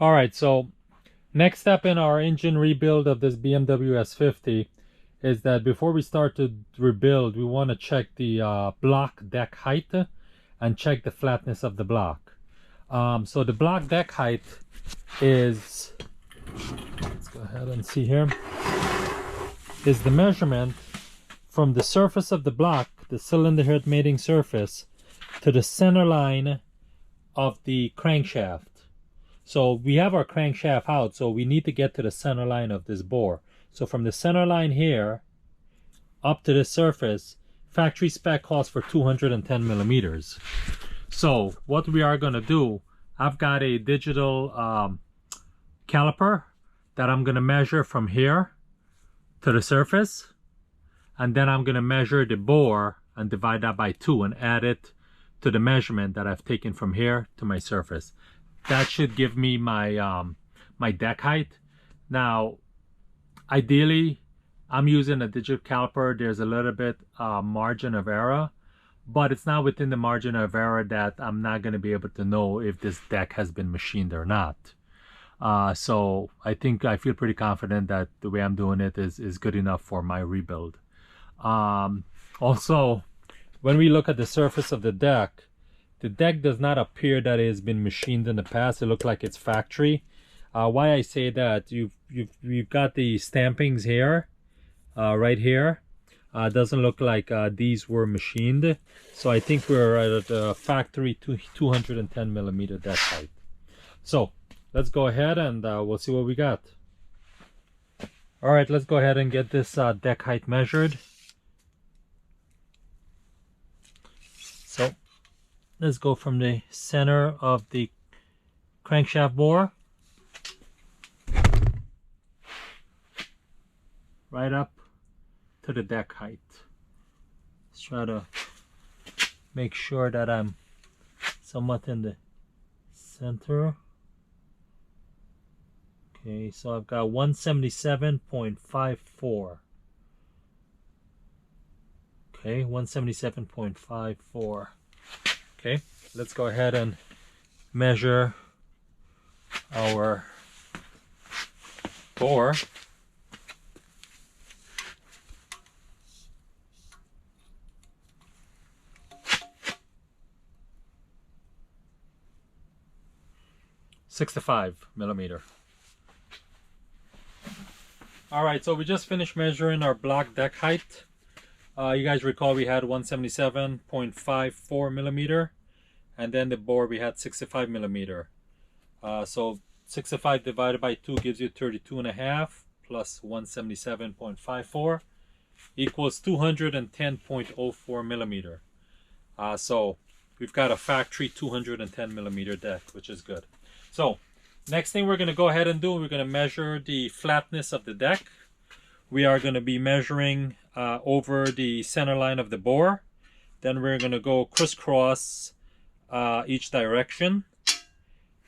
All right, so next step in our engine rebuild of this BMW S50 is that before we start to rebuild, we want to check the block deck height and check the flatness of the block. So the block deck height is, let's go ahead and see here, is the measurement from the surface of the block, the cylinder head mating surface, to the center line of the crankshaft. So we have our crankshaft out, so we need to get to the center line of this bore. So from the center line here up to the surface, factory spec calls for 210 millimeters. So what we are going to do, I've got a digital caliper that I'm going to measure from here to the surface, and then I'm going to measure the bore and divide that by 2 and add it to the measurement that I've taken from here to my surface. That should give me my my deck height. Now, ideally, I'm using a digital caliper. There's a little bit margin of error, but it's not within the margin of error that I'm not going to be able to know if this deck has been machined or not. So I think I feel pretty confident that the way I'm doing it is good enough for my rebuild. Also, when we look at the surface of the deck does not appear that it has been machined in the past. It looks like it's factory. Why I say that, you've got the stampings here, right here. Doesn't look like these were machined. So I think we're at a factory 210 millimeter deck height. So let's go ahead and we'll see what we got. All right, let's go ahead and get this deck height measured. So let's go from the center of the crankshaft bore right up to the deck height. Let's try to make sure that I'm somewhat in the center. Okay, so I've got 177.54. Okay, 177.54. Okay, let's go ahead and measure our bore. .65 millimeter. All right, so we just finished measuring our block deck height. You guys recall we had 177.54 millimeter, and then the bore we had 65 millimeter. So 65 divided by 2 gives you 32.5 plus 177.54 equals 210.04 millimeter. So we've got a factory 210 millimeter deck, which is good. So next thing we're going to go ahead and do, we're going to measure the flatness of the deck. We are going to be measuring over the center line of the bore. Then we're going to go crisscross each direction.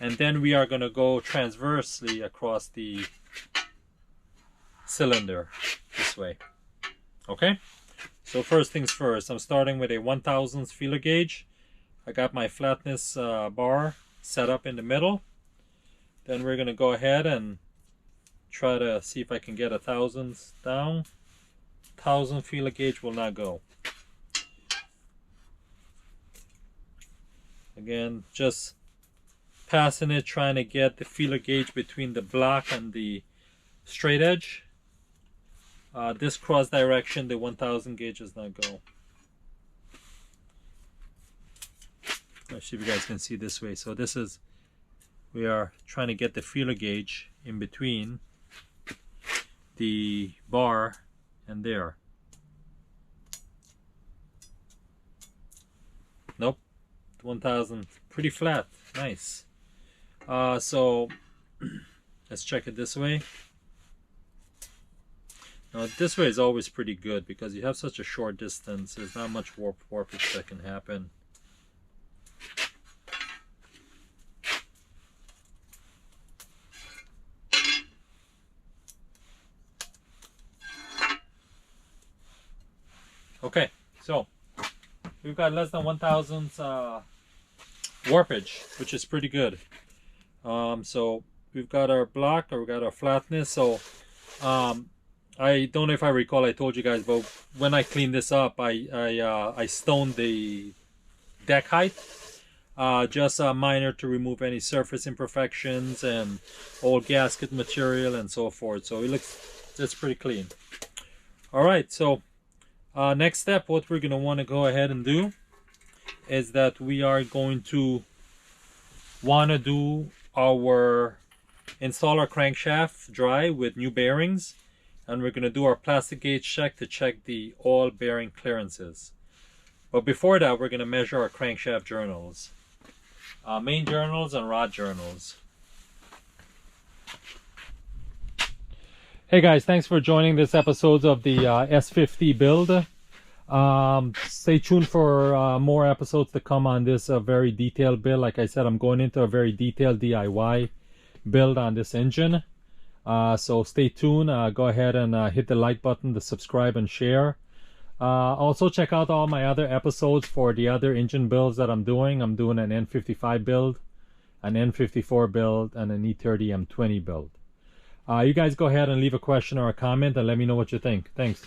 And then we are going to go transversely across the cylinder this way. Okay? So first things first, I'm starting with a 1/1000th feeler gauge. I got my flatness bar set up in the middle. Then we're going to go ahead and try to see if I can get 1/1000th down. 1,000 feeler gauge will not go. Again, just passing it, trying to get the feeler gauge between the block and the straight edge. This cross direction, the 1,000 gauge does not go. Let's see if you guys can see this way. So this is, we are trying to get the feeler gauge in between the bar and there. Nope, 1,000, pretty flat, nice. So let's check it this way. Now this way is always pretty good because you have such a short distance. There's not much warpage that can happen. Okay, so we've got less than 1,000th warpage, which is pretty good. So we've got our block, or we got our flatness. So I don't know if I recall, I told you guys, but when I cleaned this up, I stoned the deck height, just minor, to remove any surface imperfections and old gasket material and so forth. So it's pretty clean. All right, so next step, what we're gonna want to go ahead and do is that we are going to want to do install our crankshaft dry with new bearings, and we're going to do our plastic gauge check to check the oil bearing clearances. But before that, we're going to measure our crankshaft journals, main journals and rod journals. Hey guys, thanks for joining this episode of the S50 build. Stay tuned for more episodes to come on this very detailed build. Like I said, I'm going into a very detailed DIY build on this engine. So stay tuned. Go ahead and hit the like button, the subscribe and share. Also check out all my other episodes for the other engine builds that I'm doing. I'm doing an N55 build, an N54 build, and an E30 M20 build. You guys go ahead and leave a question or a comment and let me know what you think. Thanks.